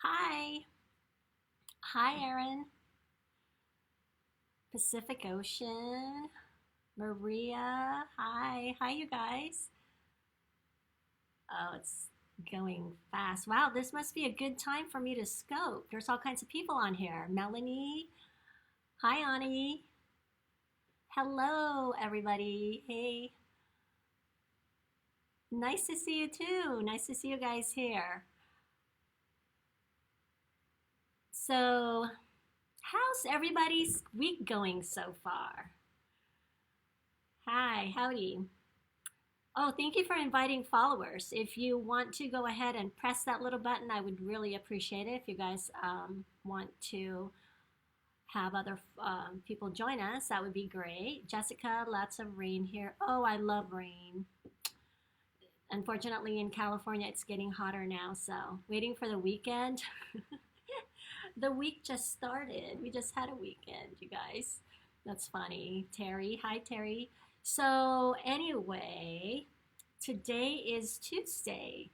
Hi. Hi, Erin. Pacific Ocean. Maria. Hi. Hi, you guys. Oh, it's going fast. Wow, this must be a good time for me to scope. There's all kinds of people on here. Melanie. Hi, Ani. Hello, everybody. Hey. Nice to see you too. Nice to see you guys here. So, how's everybody's week going so far? Hi, howdy. Oh, thank you for inviting followers. If you want to go ahead and press that little button, I would really appreciate it. If you guys want to have other people join us, that would be great. Jessica, lots of rain here. Oh, I love rain. Unfortunately, in California, it's getting hotter now, so waiting for the weekend. The week just started. We just had a weekend, you guys. That's funny. Terry, hi, Terry. So, anyway, today is Tuesday,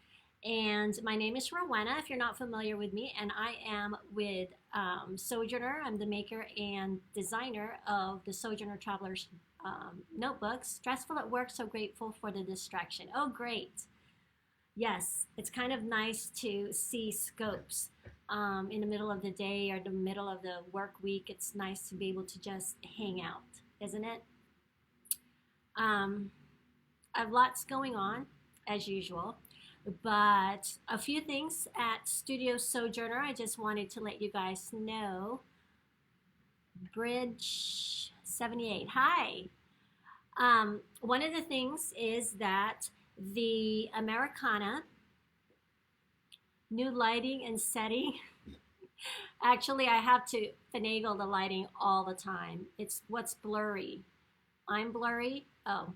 and my name is Rowena, if you're not familiar with me, and I am with Sojourner. I'm the maker and designer of the Sojourner Travelers notebooks. Stressful at work, so grateful for the distraction. Oh, great. Yes, it's kind of nice to see scopes in the middle of the day or the middle of the work week. It's nice to be able to just hang out, isn't it? Um, I have lots going on, as usual, but a few things at Studio Sojourner. I just wanted to let you guys know. Bridge 78. Hi. One of the things is that the Americana new lighting and setting. Actually, I have to finagle the lighting all the time. It's what's blurry. I'm blurry. Oh,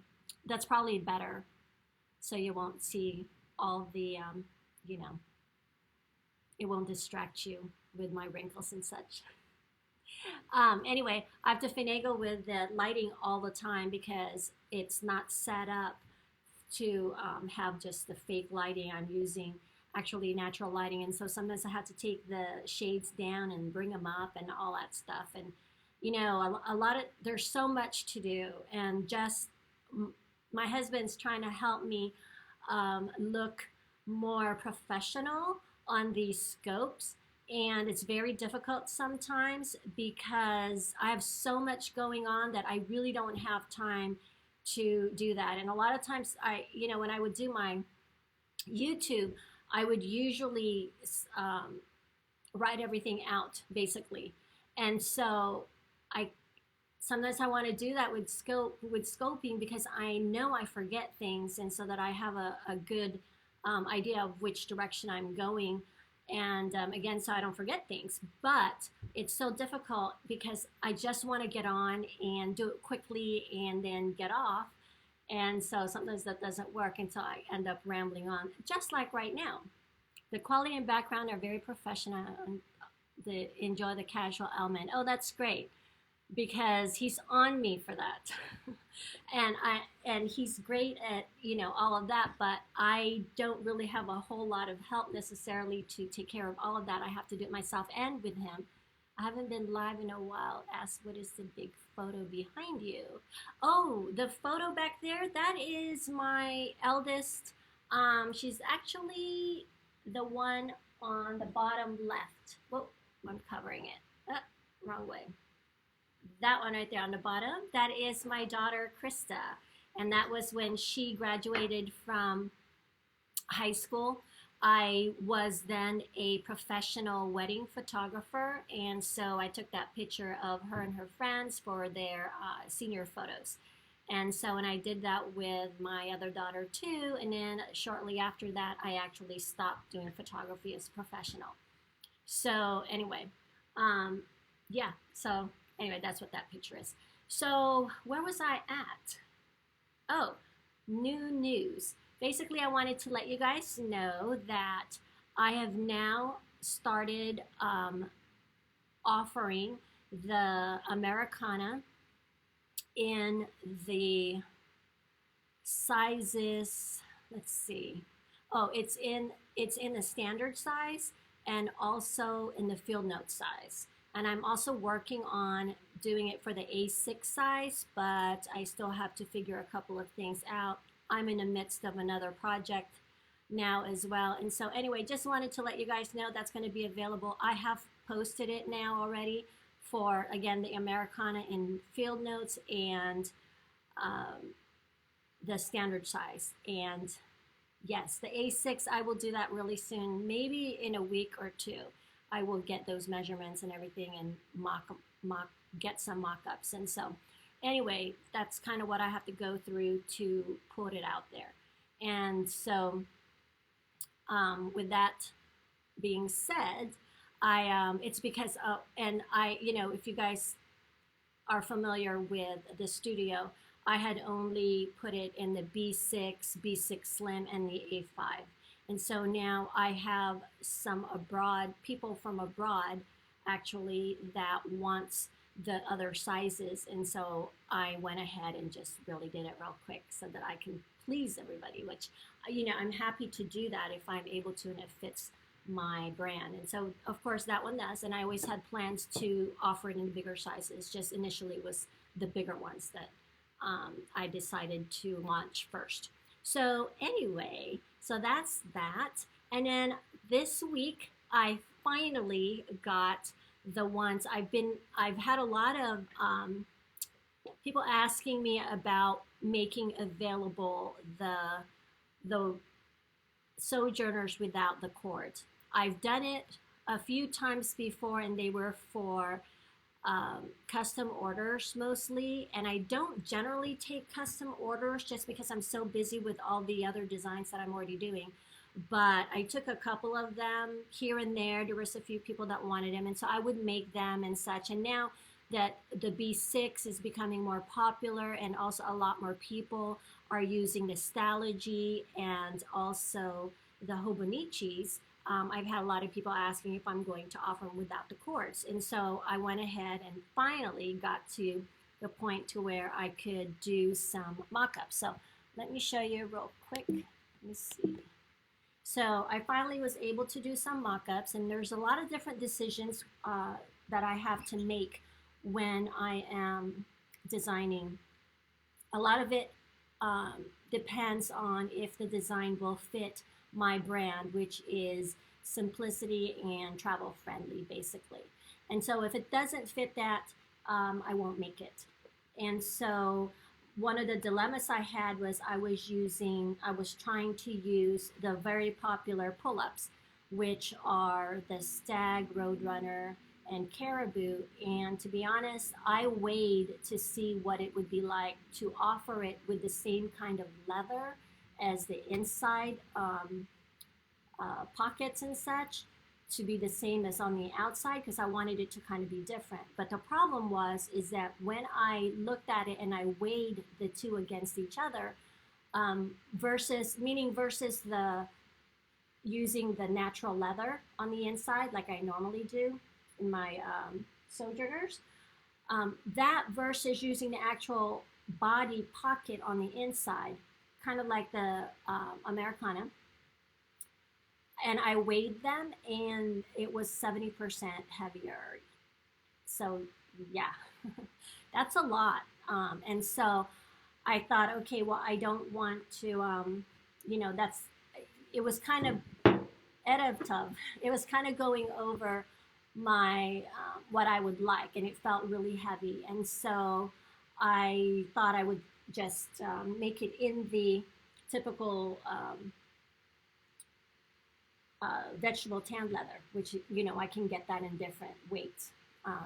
that's probably better. So you won't see all the, you know, it won't distract you with my wrinkles and such. Anyway, I have to finagle with the lighting all the time because it's not set up to have just the fake lighting. I'm using actually natural lighting, and so sometimes I have to take the shades down and bring them up and all that stuff. And a lot of there's so much to do, and just my husband's trying to help me look more professional on these scopes. And it's very difficult sometimes because I have so much going on that I really don't have time to do that. And a lot of times, when I would do my YouTube, I would usually write everything out basically. And so I sometimes I want to do that with scoping because I know I forget things, and so that I have a good idea of which direction I'm going. And again, so I don't forget things. But it's so difficult because I just want to get on and do it quickly and then get off. And so sometimes that doesn't work, and so I end up rambling on, just like right now. The quality and background are very professional, and enjoy the casual element. Oh, that's great, because he's on me for that. And he's great at all of that, but I don't really have a whole lot of help necessarily to take care of all of that. I have to do it myself and with him. I haven't been live in a while. Ask, what is the big photo behind you? Oh, the photo back there, that is my eldest. She's actually the one on the bottom left. Whoa, I'm covering it. Wrong way. That one right there on the bottom, that is my daughter Krista, and that was when she graduated from high school. I was then a professional wedding photographer, and so I took that picture of her and her friends for their senior photos. And so, and I did that with my other daughter too, and then shortly after that, I actually stopped doing photography as a professional. So anyway, yeah, so anyway, that's what that picture is. So where was I at? Oh, new news. Basically, I wanted to let you guys know that I have now started offering the Americana in the sizes. Let's see. Oh, it's in the standard size, and also in the field note size. And I'm also working on doing it for the A6 size, but I still have to figure a couple of things out. I'm in the midst of another project now as well. And so anyway, just wanted to let you guys know that's going to be available. I have posted it now already for, again, the Americana in field notes and the standard size. And yes, the A6, I will do that really soon, maybe in a week or two. I will get those measurements and everything and get some mock-ups. And so anyway, that's kind of what I have to go through to put it out there. And so with that being said, it's because and I, if you guys are familiar with the studio, I had only put it in the B6, B6 Slim, and the A5. And so now I have some people from abroad actually that wants the other sizes. And so I went ahead and just really did it real quick so that I can please everybody, which, I'm happy to do that if I'm able to and it fits my brand. And so, of course, that one does. And I always had plans to offer it in bigger sizes. Just initially was the bigger ones that I decided to launch first. So anyway, so that's that. And then this week, I finally got the ones I've had a lot of people asking me about making available the Sojourners without the cord. I've done it a few times before, and they were for custom orders mostly, and I don't generally take custom orders just because I'm so busy with all the other designs that I'm already doing. But I took a couple of them here and there. There was a few people that wanted them, and so I would make them and such. And now that the B6 is becoming more popular and also a lot more people are using the Stalogy and also the Hobonichis, I've had a lot of people asking if I'm going to offer them without the cords. And so I went ahead and finally got to the point to where I could do some mock-ups. So let me show you real quick. Let me see. So I finally was able to do some mock-ups, and there's a lot of different decisions that I have to make when I am designing. A lot of it depends on if the design will fit my brand, which is simplicity and travel friendly, basically. And so if it doesn't fit that, I won't make it. And so one of the dilemmas I had was I was trying to use the very popular pull-ups, which are the Stag, Roadrunner, and Caribou. And to be honest, I weighed to see what it would be like to offer it with the same kind of leather as the inside pockets and such, to be the same as on the outside, because I wanted it to kind of be different. But the problem is that when I looked at it and I weighed the two against each other, versus the using the natural leather on the inside like I normally do in my Sojourners, that versus using the actual body pocket on the inside, kind of like the Americana. And I weighed them, and it was 70% heavier. So yeah, that's a lot. And so I thought, okay, well, I don't want to, it was kind of it was kind of going over my what I would like, and it felt really heavy. And so I thought I would just make it in the typical vegetable tanned leather, which, I can get that in different weights,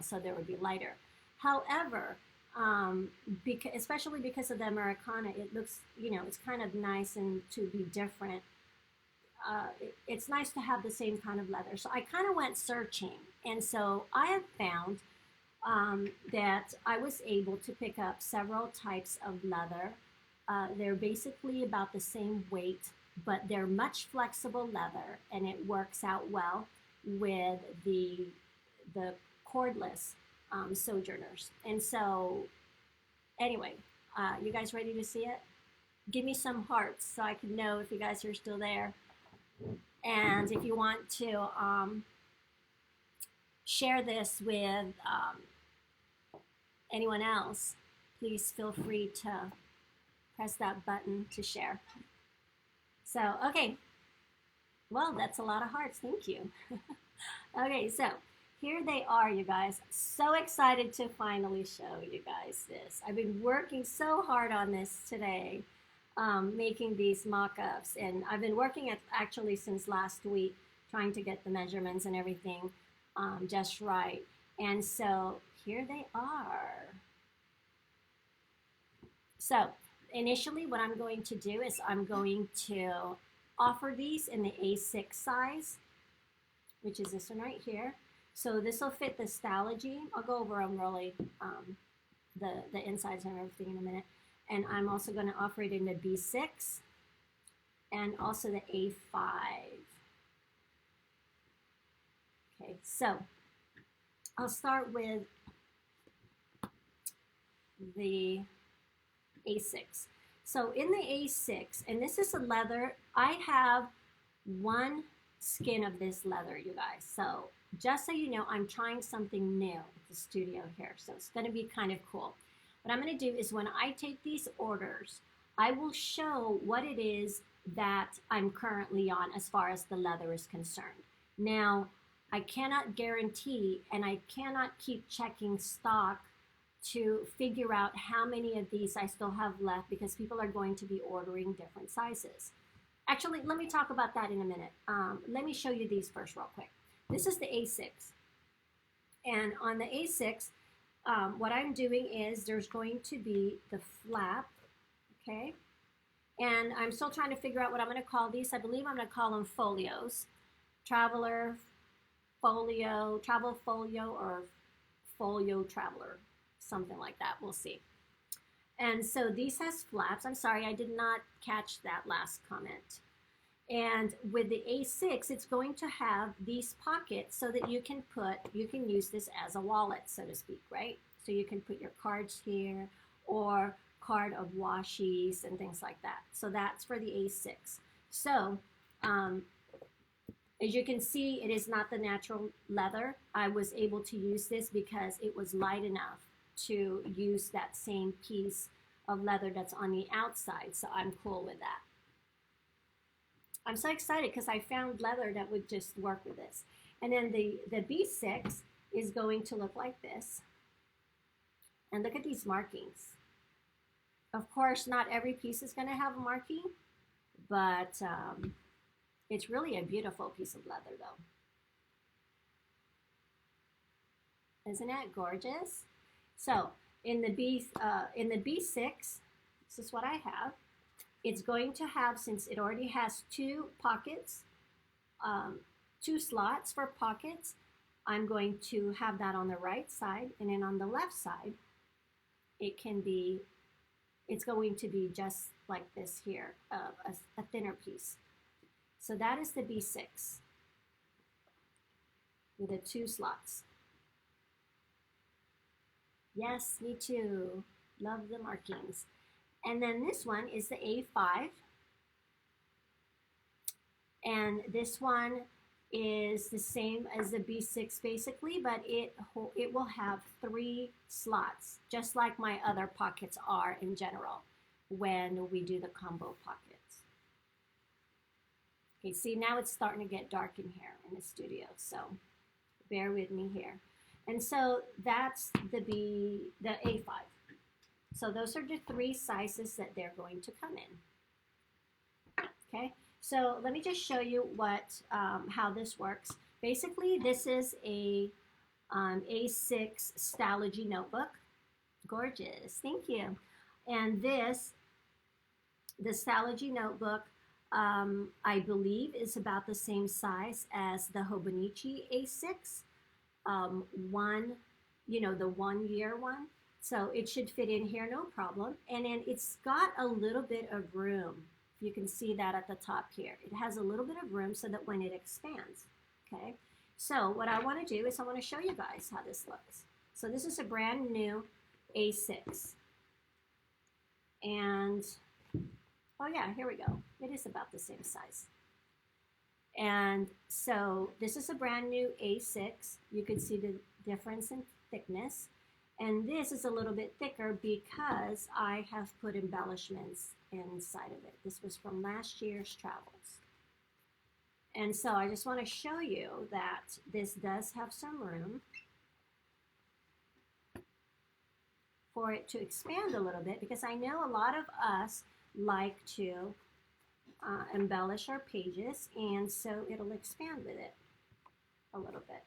so there would be lighter. However, especially because of the Americana, it looks, it's kind of nice and to be different. It's nice to have the same kind of leather. So I kind of went searching, and so I have found that I was able to pick up several types of leather. They're basically about the same weight, but they're much flexible leather, and it works out well with the cordless Sojourners. And so anyway, you guys ready to see it? Give me some hearts so I can know if you guys are still there. And if you want to share this with anyone else, please feel free to press that button to share. So, okay. Well, that's a lot of hearts. Thank you. Okay, so here they are, you guys. So excited to finally show you guys this. I've been working so hard on this today, making these mock-ups, and I've been working at actually since last week, trying to get the measurements and everything just right. And so here they are. So initially what I'm going to do is I'm going to offer these in the A6 size, which is this one right here. So this will fit the Stalogy. I'll go over them really, the insides and everything in a minute. And I'm also going to offer it in the B6 and also the A5. Okay, so I'll start with the A6. So in the A6, and this is a leather, I have one skin of this leather, you guys. So just so you know, I'm trying something new at the studio here. So it's going to be kind of cool. What I'm going to do is when I take these orders, I will show what it is that I'm currently on as far as the leather is concerned. Now, I cannot guarantee and I cannot keep checking stock to figure out how many of these I still have left because people are going to be ordering different sizes. Actually, let me talk about that in a minute. Let me show you these first real quick. This is the A6. And on the A6, what I'm doing is there's going to be the flap, okay? And I'm still trying to figure out what I'm going to call these. I believe I'm going to call them folios. Traveler, folio, travel folio, or folio traveler, something like that. We'll see. And so these has flaps. I'm sorry, I did not catch that last comment. And with the A6, it's going to have these pockets so that you can use this as a wallet, so to speak, right? So you can put your cards here or card of washies and things like that. So that's for the A6. So as you can see, it is not the natural leather. I was able to use this because it was light enough to use that same piece of leather that's on the outside, so I'm cool with that. I'm so excited because I found leather that would just work with this. And then the B6 is going to look like this. And look at these markings. Of course, not every piece is going to have a marking, but it's really a beautiful piece of leather, though. Isn't that gorgeous? So in the B6, this is what I have. It's going to have, since it already has two pockets, two slots for pockets, I'm going to have that on the right side, and then on the left side, it's going to be just like this here, a thinner piece. So that is the B6 with the two slots. Yes, me too. Love the markings. And then this one is the A5. And this one is the same as the B6 basically, but it will have 3 slots, just like my other pockets are in general when we do the combo pockets. Okay, see, now it's starting to get dark in here in the studio, so bear with me here. And so that's the A5. So those are the 3 sizes that they're going to come in. Okay, so let me just show you how this works. Basically, this is a A6 Stalogy notebook. Gorgeous, thank you. And the Stalogy notebook, I believe is about the same size as the Hobonichi A6. The 1 year one. So it should fit in here, no problem. And then it's got a little bit of room. You can see that at the top here. It has a little bit of room so that when it expands, okay? So what I want to do is I want to show you guys how this looks. So this is a brand new A6. And, oh yeah, here we go. It is about the same size. And so this is a brand new A6. You can see the difference in thickness. And this is a little bit thicker because I have put embellishments inside of it. This was from last year's travels. And so I just want to show you that this does have some room for it to expand a little bit, because I know a lot of us like to embellish our pages, and so it'll expand with it a little bit.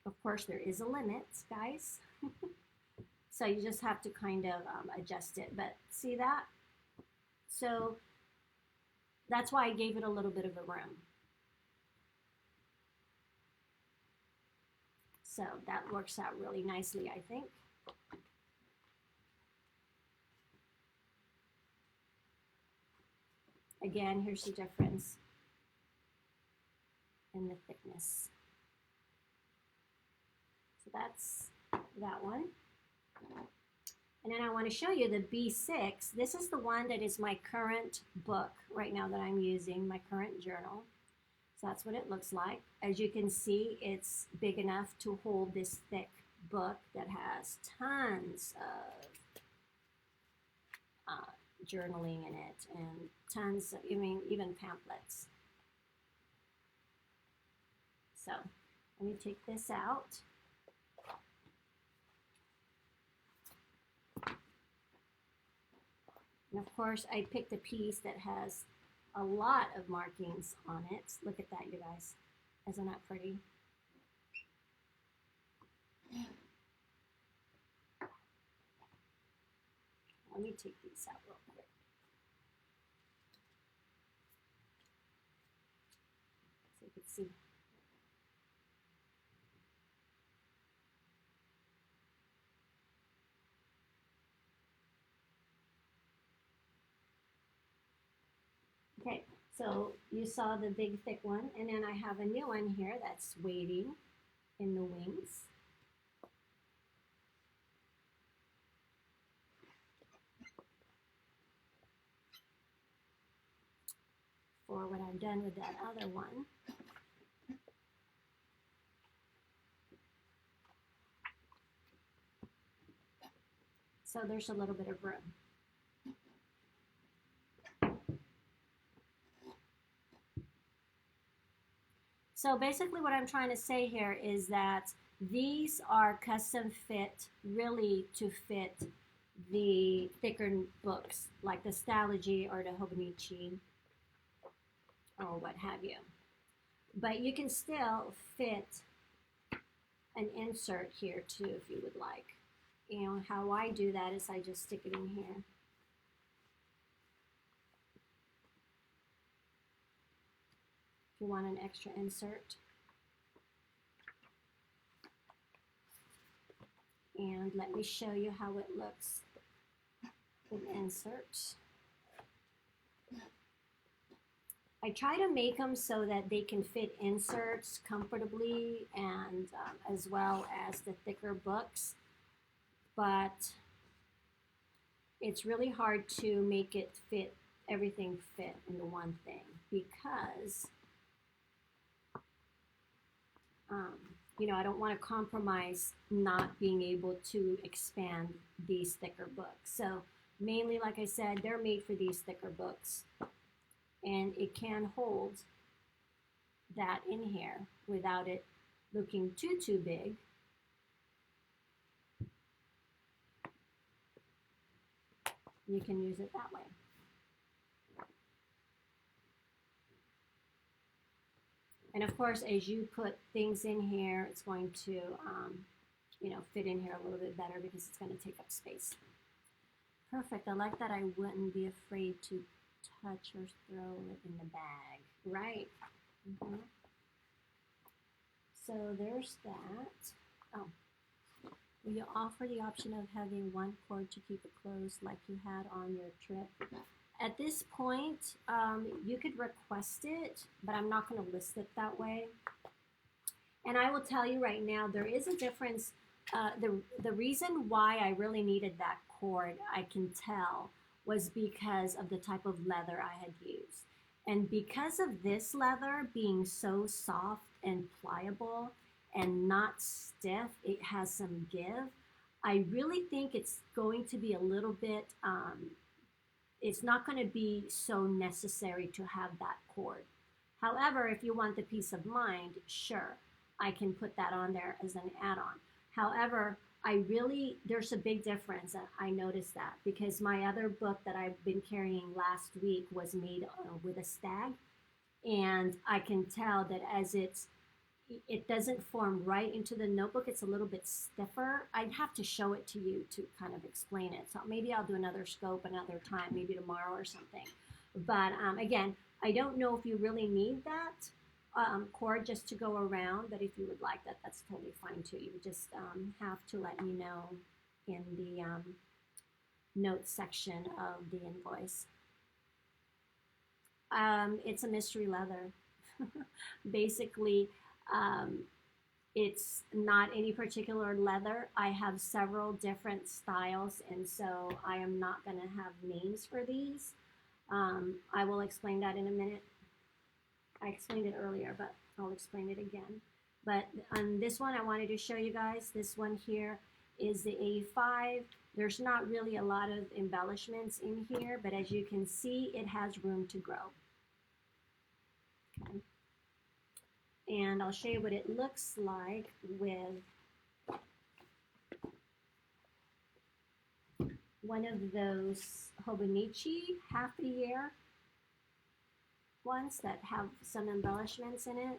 Of course, there is a limit, guys. So you just have to kind of adjust it. But see that? So that's why I gave it a little bit of a room. So that works out really nicely, I think. Again, here's the difference in the thickness. So that's that one. And then I want to show you the B6. This is the one that is my current book right now that I'm using, my current journal. So that's what it looks like. As you can see, it's big enough to hold this thick book that has tons of journaling in it, and tons of, even pamphlets. So let me take this out. And of course, I picked a piece that has a lot of markings on it. Look at that, you guys. Isn't that pretty? Let me take these out real quick. So you can see. Okay, so you saw the big thick one, and then I have a new one here that's waiting in the wings. For when I'm done with that other one. So there's a little bit of room. So basically what I'm trying to say here is that these are custom fit really to fit the thicker books like the Stalogy or the Hobonichi or what have you. But you can still fit an insert here too if you would like. You know, how I do that is I just stick it in here. If you want an extra insert. And let me show you how it looks with inserts. I try to make them so that they can fit inserts comfortably and as well as the thicker books. But it's really hard to make it fit, everything fit into one thing because you know, I don't want to compromise not being able to expand these thicker books. So mainly, like I said, they're made for these thicker books. And it can hold that in here without it looking too big. You can use it that way. And of course, as you put things in here, it's going to, you know, fit in here a little bit better because it's going to take up space. Perfect. I like that I wouldn't be afraid to touch or throw it in the bag. Right. So there's that. Oh. Will you offer the option of having one cord to keep it closed like you had on your trip? At this point, you could request it, but I'm not going to list it that way. And I will tell you right now, there is a difference. The reason why I really needed that cord, I can tell, was because of the type of leather I had used. And because of this leather being so soft and pliable and not stiff, it has some give. I really think it's going to be a little bit, it's not going to be so necessary to have that cord. However, if you want the peace of mind, sure, I can put that on there as an add-on. However, there's a big difference. I noticed that because my other book that I've been carrying last week was made with a stag. And I can tell that it doesn't form right into the notebook. It's a little bit stiffer. I'd have to show it to you to kind of explain it. So maybe I'll do another scope another time, maybe tomorrow or something. But again, I don't know if you really need that cord just to go around, but if you would like that, that's totally fine too. You just have to let me know in the notes section of the invoice. It's a mystery leather. Basically, it's not any particular leather. I have several different styles, and so I am not going to have names for these. I will explain that in a minute. I explained it earlier, but I'll explain it again. But on this one, I wanted to show you guys, this one here is the A5. There's not really a lot of embellishments in here, but as you can see, it has room to grow. Okay. And I'll show you what it looks like with one of those Hobonichi half a year ones that have some embellishments in it.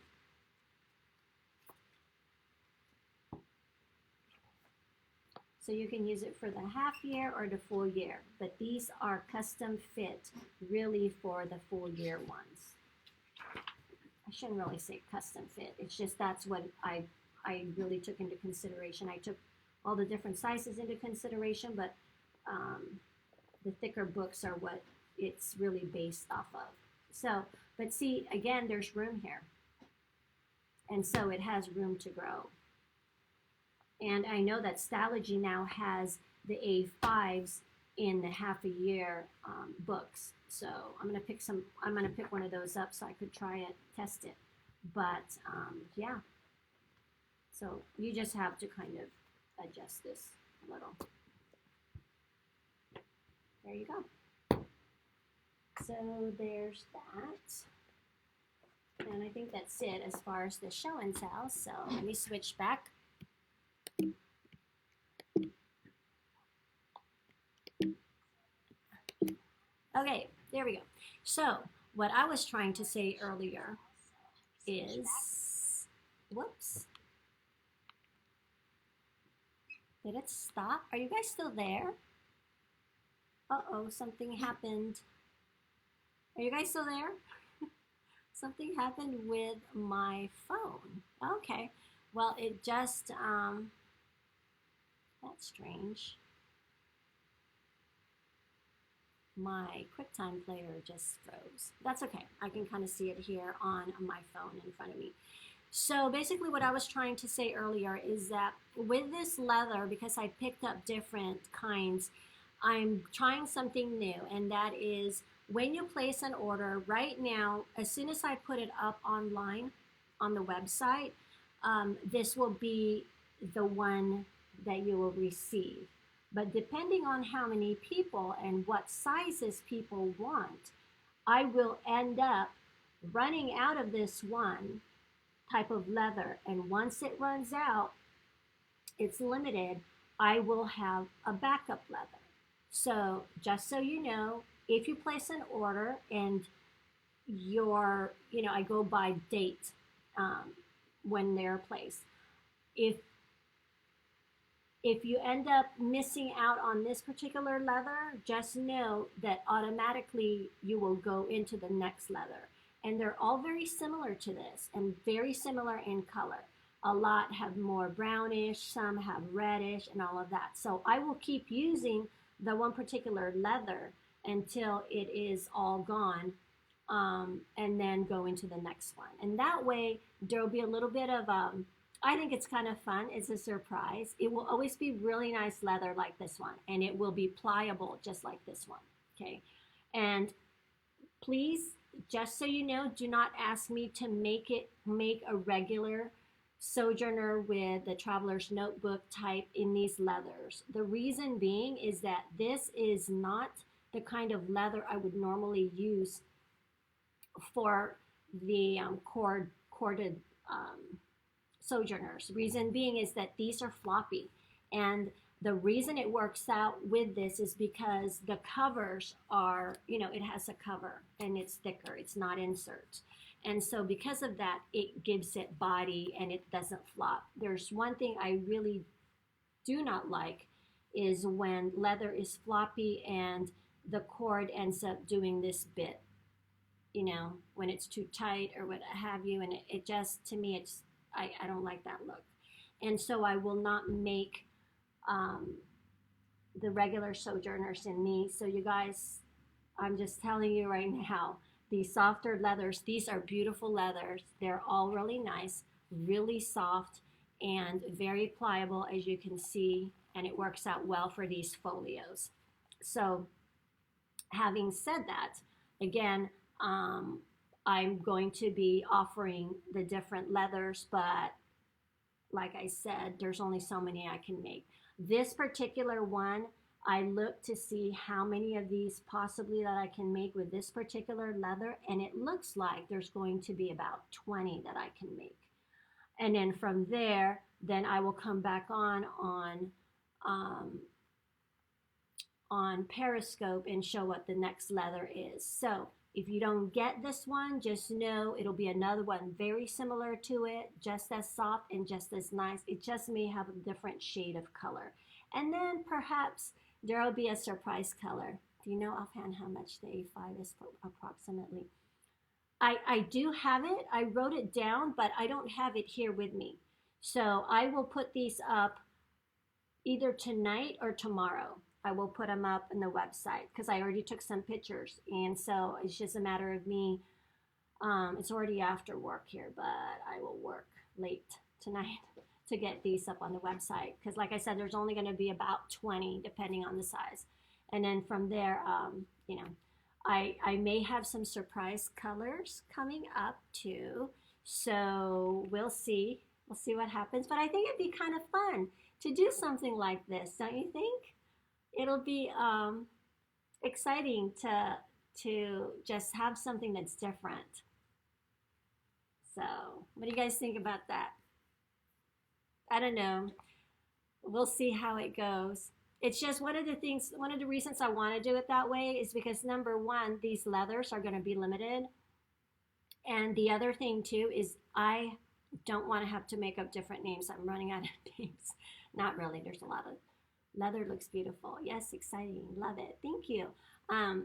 So you can use it for the half year or the full year, but these are custom fit really for the full year ones. I shouldn't really say custom fit. It's just that's what I really took into consideration. I took all the different sizes into consideration, but the thicker books are what it's really based off of. So, but see, again, there's room here. And so it has room to grow. And I know that Stylogy now has the A5s in the half a year books. So I'm gonna pick one of those up so I could try it, test it. But yeah, so you just have to kind of adjust this a little. There you go. So there's that. And I think that's it as far as the show and tell. So let me switch back. Okay, there we go. So what I was trying to say earlier is, whoops. Did it stop? Are you guys still there? Uh-oh, something happened. Are you guys still there? Something happened with my phone. Okay, well, it just, that's strange. My QuickTime player just froze. That's okay. I can kind of see it here on my phone in front of me. So basically what I was trying to say earlier is that with this leather, because I picked up different kinds, I'm trying something new, and that is when you place an order right now, as soon as I put it up online on the website, this will be the one that you will receive. But depending on how many people and what sizes people want, I will end up running out of this one type of leather. And once it runs out, it's limited, I will have a backup leather. So just so you know, if you place an order and I go by date when they're placed. If you end up missing out on this particular leather, just know that automatically you will go into the next leather. And they're all very similar to this and very similar in color. A lot have more brownish, some have reddish and all of that. So I will keep using the one particular leather until it is all gone, and then go into the next one. And that way there'll be a little bit of, I think it's kind of fun. It's a surprise. It will always be really nice leather like this one, and it will be pliable just like this one, okay? And please just so you know, do not ask me to make a regular Sojourner with the Traveler's Notebook type in these leathers. The reason being is that this is not the kind of leather I would normally use for the corded Sojourners. Reason being is that these are floppy, and the reason it works out with this is because the covers are, it has a cover and it's thicker, it's not inserts. And so because of that, it gives it body and it doesn't flop. There's one thing I really do not like is when leather is floppy and the cord ends up doing this bit, when it's too tight or what have you. And it just, to me, I don't like that look. And so I will not make the regular Sojourners in these. So you guys, I'm just telling you right now, these softer leathers, these are beautiful leathers. They're all really nice, really soft, and very pliable, as you can see, and it works out well for these folios. So having said that, again, I'm going to be offering the different leathers, but like I said, there's only so many I can make. This particular one, I look to see how many of these possibly that I can make with this particular leather, and it looks like there's going to be about 20 that I can make. And then from there, then I will come back on Periscope and show what the next leather is. So if you don't get this one, just know it'll be another one very similar to it, just as soft and just as nice. It just may have a different shade of color. And then perhaps there will be a surprise color. Do you know offhand how much the A5 is approximately? I do have it. I wrote it down, but I don't have it here with me. So I will put these up either tonight or tomorrow. I will put them up on the website because I already took some pictures. And so it's just a matter of me. It's already after work here, but I will work late tonight to get these up on the website. Because like I said, there's only going to be about 20 depending on the size. And then from there, I may have some surprise colors coming up too. So we'll see. We'll see what happens. But I think it'd be kind of fun to do something like this, don't you think? It'll be exciting to just have something that's different. So what do you guys think about that? I don't know. We'll see how it goes. It's just one of the reasons I want to do it that way is because number one, these leathers are going to be limited. And the other thing too is I don't want to have to make up different names. I'm running out of names. Not really. There's a lot of leather. Looks beautiful. Yes, exciting. Love it. Thank you. And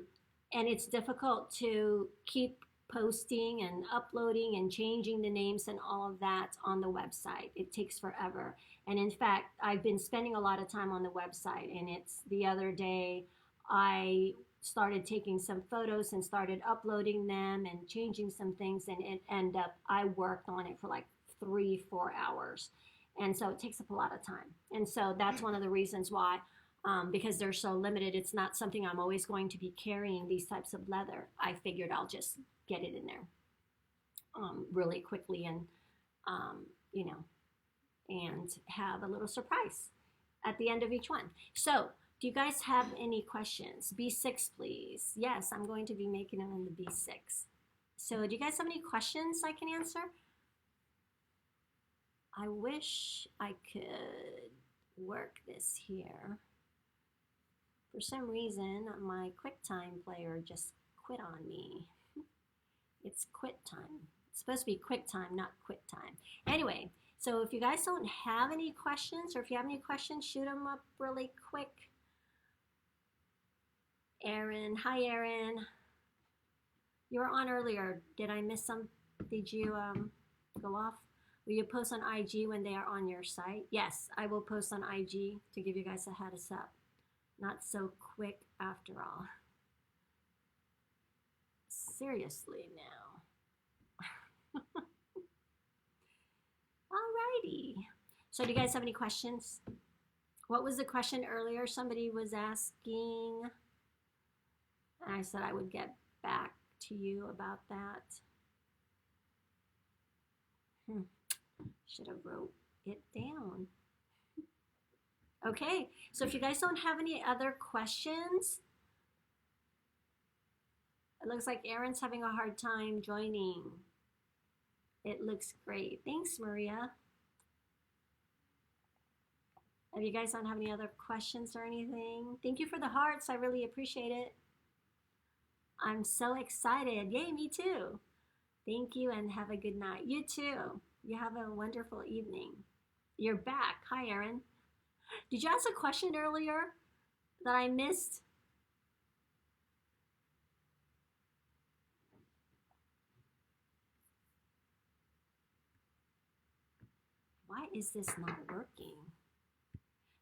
it's difficult to keep posting and uploading and changing the names and all of that on the website. It takes forever. And in fact, I've been spending a lot of time on the website, and it's the other day I started taking some photos and started uploading them and changing some things, and it ended up, I worked on it for like 3-4 hours. And so it takes up a lot of time. And so that's one of the reasons why, because they're so limited, it's not something I'm always going to be carrying these types of leather. I figured I'll just get it in there really quickly and, and have a little surprise at the end of each one. So do you guys have any questions? B6, please. Yes, I'm going to be making them in the B6. So do you guys have any questions I can answer? I wish I could work this here. For some reason, my QuickTime player just quit on me. It's quit time. It's supposed to be QuickTime, not quit time. Anyway, so if you guys don't have any questions, or if you have any questions, shoot them up really quick. Aaron, hi Aaron. You were on earlier. Did I miss some? Did you go off? Will you post on IG when they are on your site? Yes, I will post on IG to give you guys a heads up. Not so quick after all. Seriously now. Alrighty. So do you guys have any questions? What was the question earlier? Somebody was asking. And I said I would get back to you about that. Should have wrote it down. Okay, so if you guys don't have any other questions, it looks like Aaron's having a hard time joining. It looks great. Thanks, Maria. If you guys don't have any other questions or anything, thank you for the hearts. I really appreciate it. I'm so excited. Yay, me too. Thank you and have a good night. You too. You have a wonderful evening. You're back. Hi, Aaron. Did you ask a question earlier that I missed? Why is this not working?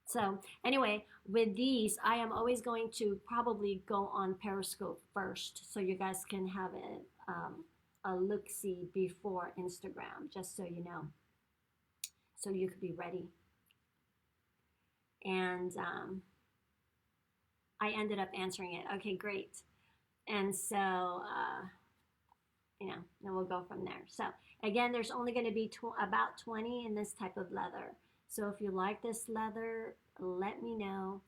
So anyway, with these, I am always going to probably go on Periscope first, so you guys can have a look-see before Instagram, just so you know, so you could be ready. And I ended up answering it. Okay, great. And so, then we'll go from there. So again, there's only going to be about 20 in this type of leather. So if you like this leather, let me know,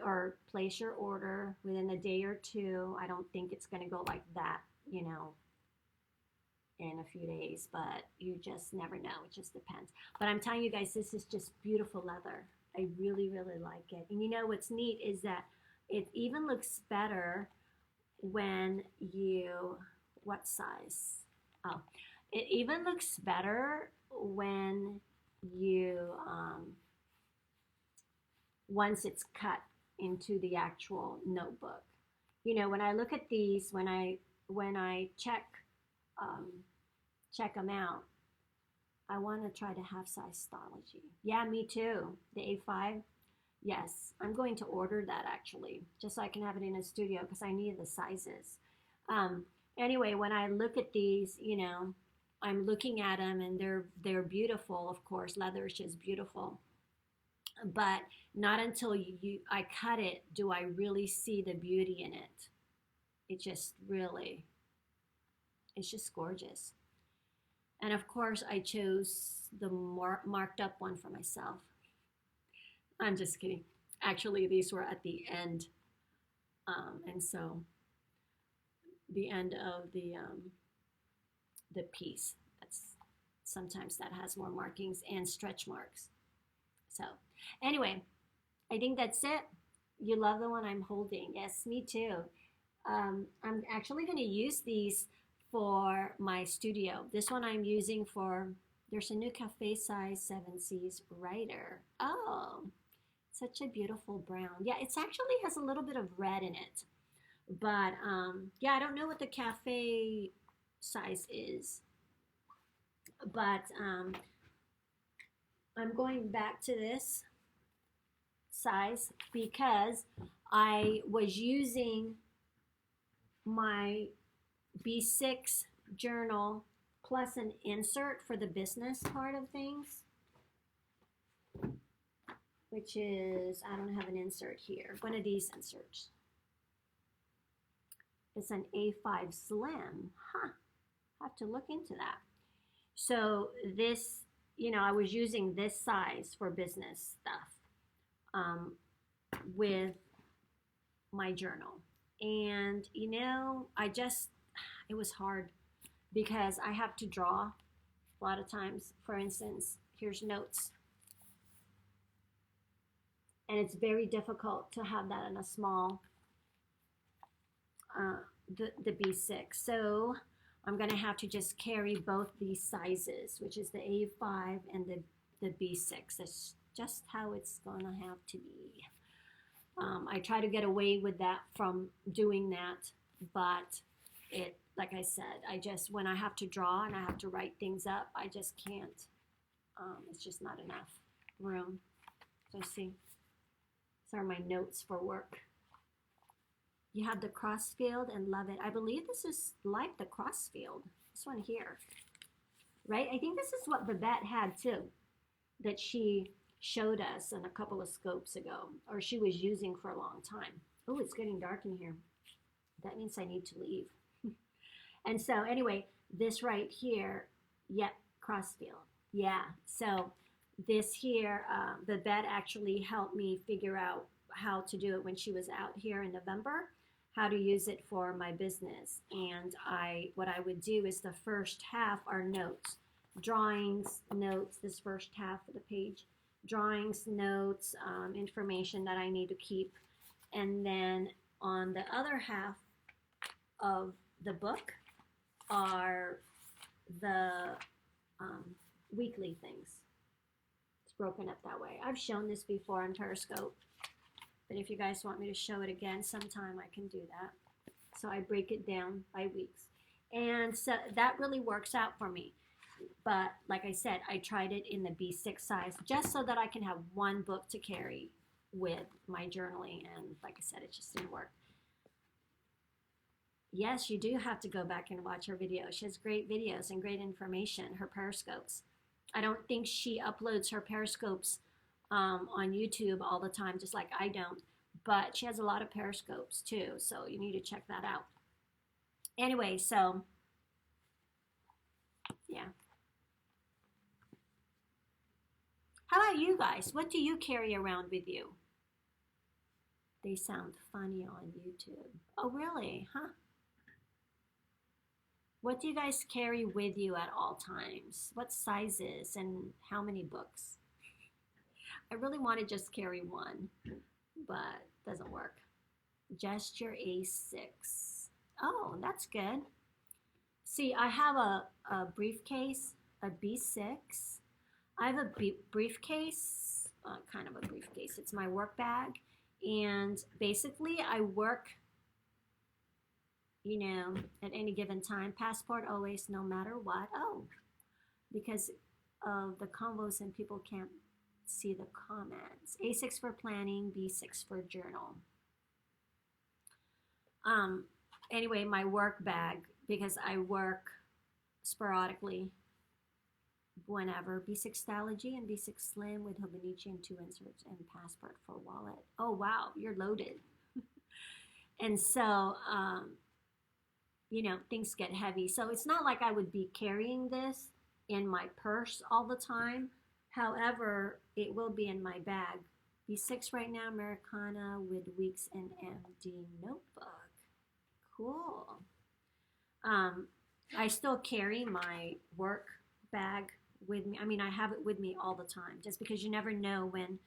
or place your order within a day or two. I don't think it's going to go like that, in a few days, but you just never know. It just depends. But I'm telling you guys, this is just beautiful leather. I really, really like it. And what's neat is that it even looks better when you, what size? Oh, it even looks better when you, once it's cut into the actual notebook. When I look at these, when I check them out, I want to try to have size Stology. Yeah, me too. The A5. Yes, I'm going to order that actually, just so I can have it in a studio because I need the sizes. Anyway, when I look at these, I'm looking at them and they're beautiful. Of course, leather is just beautiful. But not until I cut it do I really see the beauty in it. It's just gorgeous. And of course, I chose the marked up one for myself. I'm just kidding. Actually, these were at the end. And so the end of the piece, sometimes that has more markings and stretch marks. So anyway, I think that's it. You love the one I'm holding. Yes, me too. I'm actually going to use these for my studio. This one I'm using there's a new cafe size 7C's writer. Oh, such a beautiful brown. Yeah, it's actually has a little bit of red in it. But yeah, I don't know what the cafe size is. But I'm going back to this size because I was using my B6 journal plus an insert for the business part of things, which is, I don't have an insert here, one of these inserts. It's an A5 Slim. I have to look into that. So this, I was using this size for business stuff with my journal. And, it was hard because I have to draw a lot of times. For instance, here's notes. And it's very difficult to have that in a small, the B6. So I'm going to have to just carry both these sizes, which is the A5 and the B6. That's just how it's going to have to be. I try to get away with that from doing that, but like I said, when I have to draw and I have to write things up, I just can't. It's just not enough room. So see, these are my notes for work. You have the crossfield and love it. I believe this is like the crossfield, this one here, right? I think this is what Babette had too, that she showed us in a couple of scopes ago, or she was using for a long time. Oh, it's getting dark in here. That means I need to leave. And so anyway, this right here, yep, crossfield. Yeah. So this here, the vet actually helped me figure out how to do it when she was out here in November, how to use it for my business. And what I would do is the first half are notes, drawings, notes, this first half of the page, drawings, notes, information that I need to keep. And then on the other half of the book are the weekly things. It's broken up that way. I've shown this before on Periscope, but if you guys want me to show it again sometime, I can do that. So I break it down by weeks. And so that really works out for me. But like I said, I tried it in the B6 size just so that I can have one book to carry with my journaling. And like I said, it just didn't work. Yes, you do have to go back and watch her videos. She has great videos and great information, her Periscopes. I don't think she uploads her Periscopes on YouTube all the time, just like I don't. But she has a lot of Periscopes too, so you need to check that out. Anyway, so yeah. How about you guys? What do you carry around with you? They sound funny on YouTube. Oh, really? Huh? What do you guys carry with you at all times? What sizes and how many books? I really want to just carry one, but it doesn't work. Just your A6. Oh, that's good. See, I have a briefcase, a B6. I have a briefcase, kind of a briefcase. It's my work bag. And basically, I work, you know, at any given time. Passport always, no matter what. Oh, because of the convos and people can't see the comments. A6 for planning, B6 for journal. Anyway, my work bag, because I work sporadically whenever. B6 Stylogy and B6 Slim with Hobonichi and 2 inserts and passport for wallet. Oh, wow, you're loaded. And so, you know, things get heavy. So it's not like I would be carrying this in my purse all the time. However, it will be in my bag. B6 right now, Americana with Weeks and MD notebook. Cool. I still carry my work bag with me. I mean, I have it with me all the time just because you never know when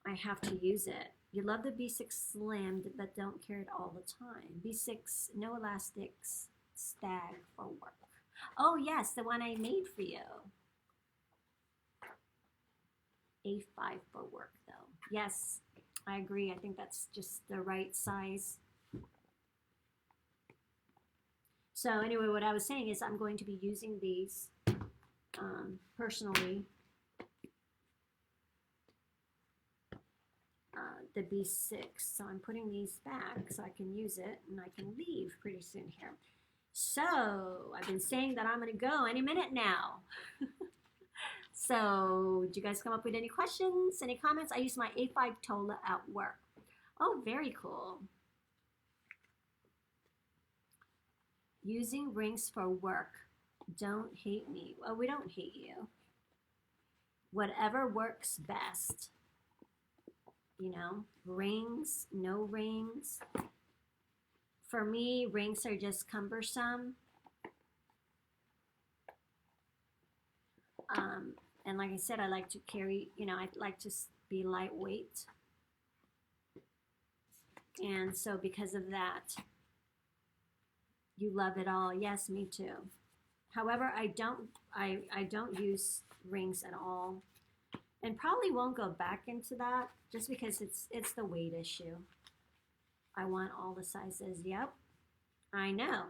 I have to use it. You love the B6 Slim, but don't carry it all the time. B6 No Elastics Stag for work. Oh, yes, the one I made for you. A5 for work, though. Yes, I agree. I think that's just the right size. So anyway, what I was saying is I'm going to be using these personally. The B6. So I'm putting these back so I can use it and I can leave pretty soon here. So I've been saying that I'm going to go any minute now. So did you guys come up with any questions, any comments? I use my A5 Tola at work. Oh, very cool. Using rings for work. Don't hate me. Well, we don't hate you. Whatever works best. You know, rings, no rings. For me, rings are just cumbersome. And like I said, I like to carry, you know, I like to be lightweight. And so because of that, you love it all. Yes, me too. However, I don't use rings at all. And probably won't go back into that just because it's the weight issue. I want all the sizes. Yep, I know.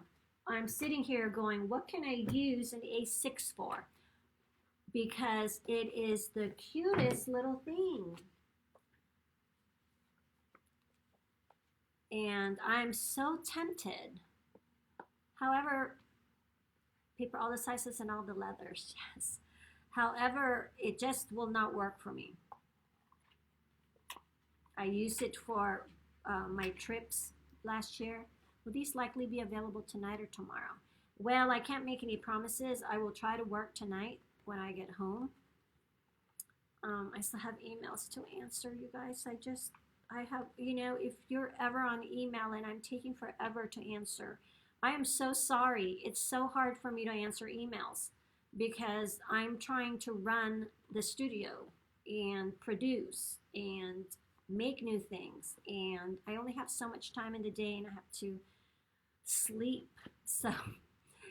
I'm sitting here going, what can I use an A6 for? Because it is the cutest little thing. And I'm so tempted. However, paper, all the sizes and all the leathers, yes. However, it just will not work for me. I used it for my trips last year. Will these likely be available tonight or tomorrow? Well, I can't make any promises. I will try to work tonight when I get home. I still have emails to answer, you guys. I have, if you're ever on email and I'm taking forever to answer, I am so sorry. It's so hard for me to answer emails because I'm trying to run the studio and produce and make new things. And I only have so much time in the day and I have to sleep. So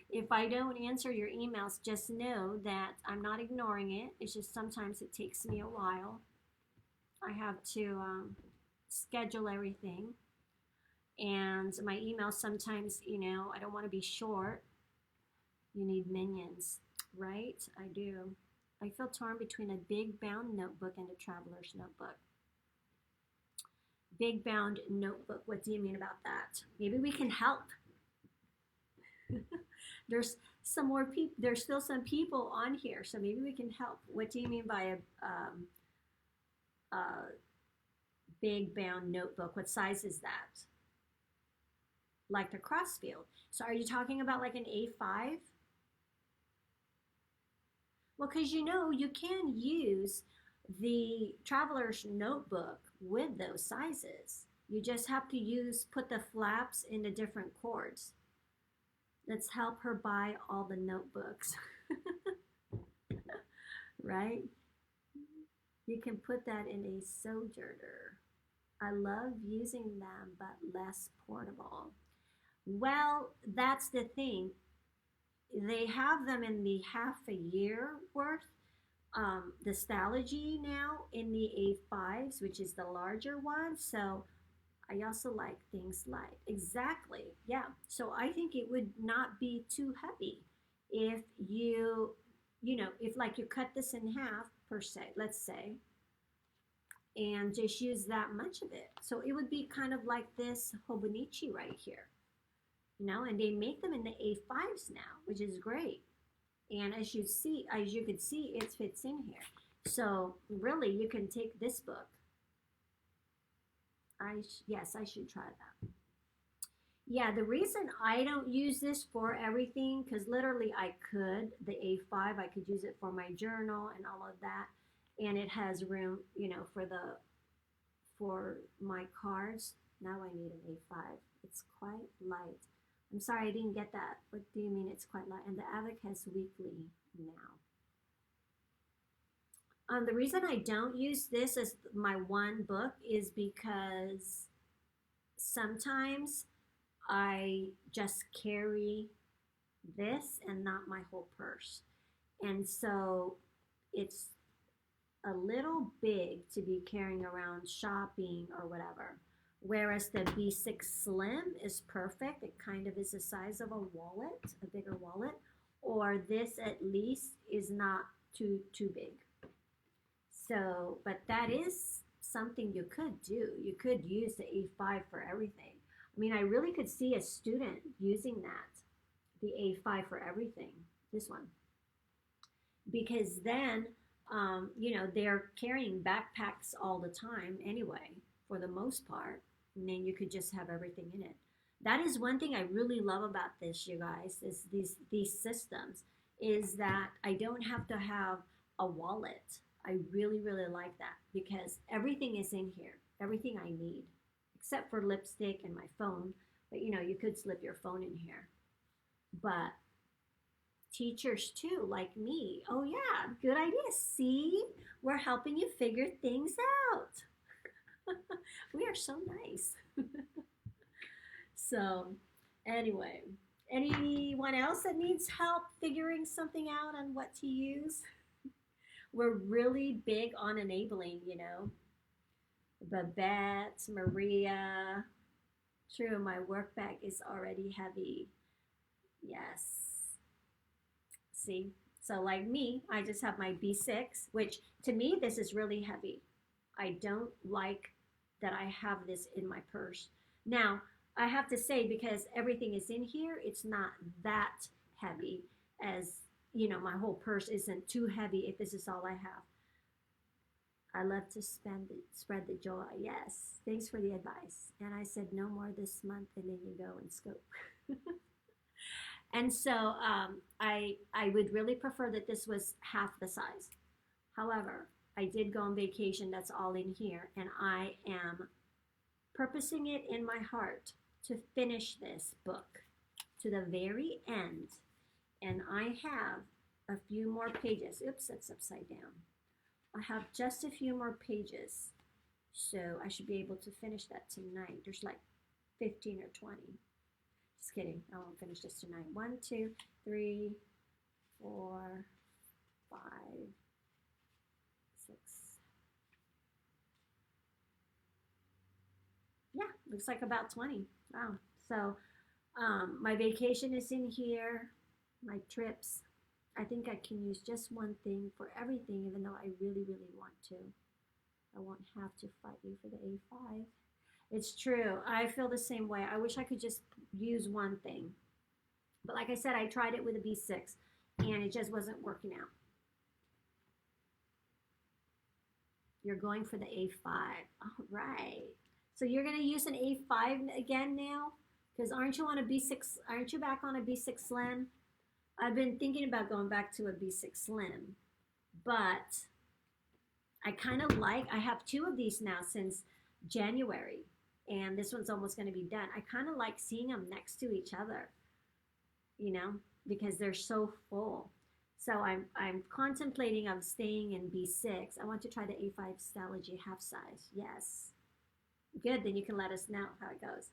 if I don't answer your emails, just know that I'm not ignoring it. It's just sometimes it takes me a while. I have to schedule everything. And my emails sometimes, I don't want to be short. You need minions, right? I do. I feel torn between a big bound notebook and a traveler's notebook. Big bound notebook, what do you mean about that? Maybe we can help. There's some more people. There's still some people on here, so maybe we can help. What do you mean by a big bound notebook? What size is that? Like the Crossfield. So are you talking about like an A5? Well, because you can use the traveler's notebook with those sizes. You just have to put the flaps in the different cords. Let's help her buy all the notebooks. Right? You can put that in a Sojourner. I love using them, but less portable. Well, that's the thing. They have them in the half a year worth. The Stalogy now in the A5s, which is the larger one. So I also like things light. Exactly. Yeah. So I think it would not be too heavy if if like you cut this in half per se, let's say, and just use that much of it. So it would be kind of like this Hobonichi right here, and they make them in the A5s now, which is great. And as you can see, it fits in here. So really, you can take this book. Yes, I should try that. Yeah, the reason I don't use this for everything, because literally I could, the A5, I could use it for my journal and all of that. And it has room, for my cards. Now I need an A5. It's quite light. I'm sorry, I didn't get that. What do you mean it's quite light? And the Abacus Weekly now. The reason I don't use this as my one book is because sometimes I just carry this and not my whole purse. And so it's a little big to be carrying around shopping or whatever. Whereas the B6 Slim is perfect. It kind of is the size of a wallet, a bigger wallet. Or this at least is not too big. So, but that is something you could do. You could use the A5 for everything. I mean, I really could see a student using that, the A5 for everything, this one. Because then, they're carrying backpacks all the time anyway, for the most part. And then you could just have everything in it. That is one thing I really love about this, you guys, is these systems, is that I don't have to have a wallet. I really, really like that because everything is in here, everything I need, except for lipstick and my phone. But you could slip your phone in here. But teachers too, like me, oh yeah, good idea. See, we're helping you figure things out. We are so nice. So, anyway, anyone else that needs help figuring something out on what to use? We're really big on enabling, Babette, Maria. True, my work bag is already heavy. Yes. See? So like me, I just have my B6, which to me, this is really heavy. I don't like that I have this in my purse. Now, I have to say, because everything is in here, it's not that heavy as, my whole purse isn't too heavy if this is all I have. I love to spread the joy. Yes, thanks for the advice. And I said no more this month, and then you go and scope. And so I would really prefer that this was half the size. However, I did go on vacation. That's all in here, and I am purposing it in my heart to finish this book to the very end. And I have a few more pages. Oops, that's upside down. I have just a few more pages. So I should be able to finish that tonight. There's like 15 or 20. Just kidding. I won't finish this tonight. 1, 2, 3, 4, 5, 6. Yeah, looks like about 20. Wow. So my vacation is in here, my trips. I think I can use just one thing for everything, even though I really, really want to. I won't have to fight you for the A5. It's true. I feel the same way. I wish I could just use one thing. But like I said, I tried it with a B6 and it just wasn't working out. You're going for the A5. All right. So you're going to use an A5 again now? Because aren't you on a B6? Aren't you back on a B6 Slim? I've been thinking about going back to a B6 Slim, but I kind of like, I have 2 of these now since January, and this one's almost going to be done. I kind of like seeing them next to each other, you know, because they're so full. So I'm contemplating of staying in B6. I want to try the A5 Stalogy half size. Yes. Good, then you can let us know how it goes.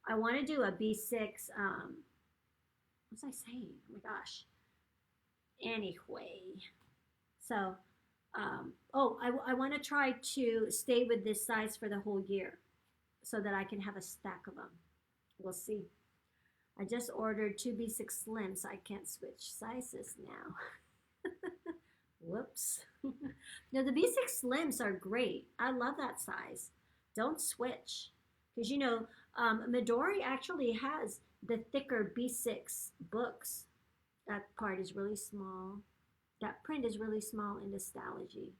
I want to do a B6, what was I saying? Oh my gosh. Anyway, so, I want to try to stay with this size for the whole year so that I can have a stack of them. We'll see. I just ordered 2 B6 Slims, so I can't switch sizes now. Whoops. No, the B6 Slims are great. I love that size. Don't switch. Because, you know, Midori actually has the thicker B6 books. That part is really small. That print is really small in the Stalogy.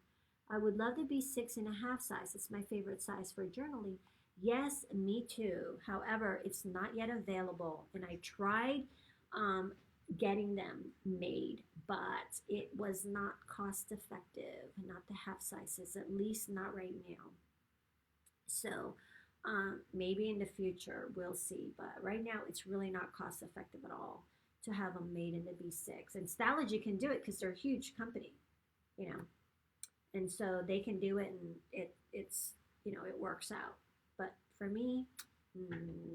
I would love the B6.5 size. It's my favorite size for journaling. Yes, me too. However, it's not yet available. And I tried getting them made, but it was not cost effective. Not the half sizes, at least not right now. So maybe in the future we'll see, but right now it's really not cost effective at all to have them made in the B6. And Stalogy can do it because they're a huge company, you know, and so they can do it, and it's you know, it works out. But for me,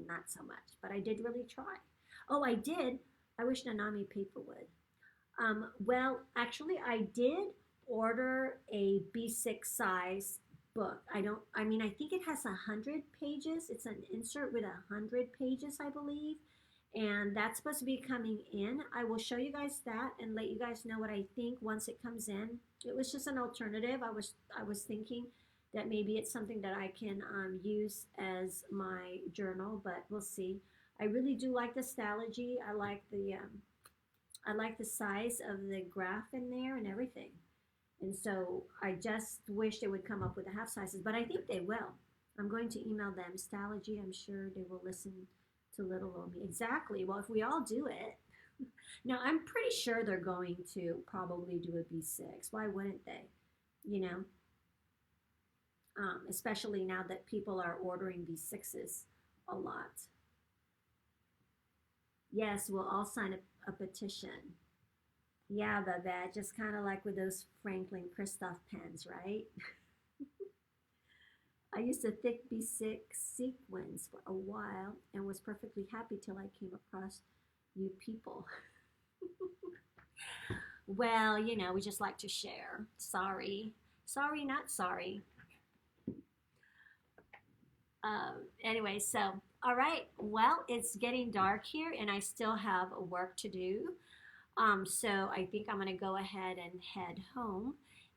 not so much. But I did really try. Oh, I did. I wish Nanami Paper would. Well, actually, I did order a B6 size book. I think it has 100 pages. It's an insert with 100 pages, I believe. And that's supposed to be coming in. I will show you guys that and let you guys know what I think once it comes in. It was just an alternative. I was thinking that maybe it's something that I can use as my journal, but we'll see. I really do like the Stalogy. I like the size of the graph in there and everything. And so I just wish they would come up with the half sizes, but I think they will. I'm going to email them. Stalogy, I'm sure they will listen to little old me. Exactly. Well, if we all do it. Now, I'm pretty sure they're going to probably do a B6. Why wouldn't they? You know? Especially now that people are ordering B6s a lot. Yes, we'll all sign a petition. Yeah, Babette, just kind of like with those Franklin Christoph pens, right? I used a thick B6 sequins for a while and was perfectly happy till I came across you people. Well, you know, we just like to share. Sorry. Sorry, not sorry. Anyway, so, all right. Well, it's getting dark here and I still have work to do. So I think I'm going to go ahead and head home.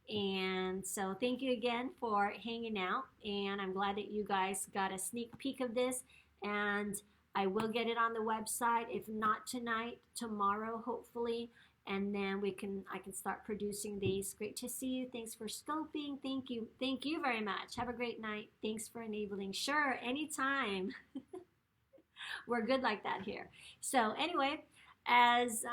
And so thank you again for hanging out. And I'm glad that you guys got a sneak peek of this. And I will get it on the website, if not tonight, tomorrow, hopefully. And then I can start producing these. Great to see you. Thanks for scoping. Thank you. Thank you very much. Have a great night. Thanks for enabling. Sure, anytime. We're good like that here. So anyway, As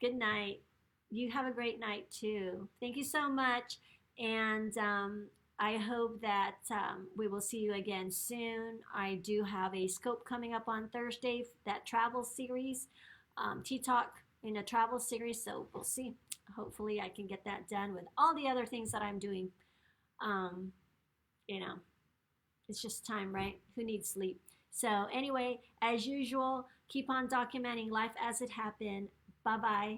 good night. You have a great night too. Thank you so much, and I hope that we will see you again soon. I do have a scope coming up on Thursday, that travel series, Tea Talk in a travel series. So we'll see. Hopefully, I can get that done with all the other things that I'm doing. Um, you know, it's just time, right? Who needs sleep? So, anyway, as usual, keep on documenting life as it happened. Bye bye.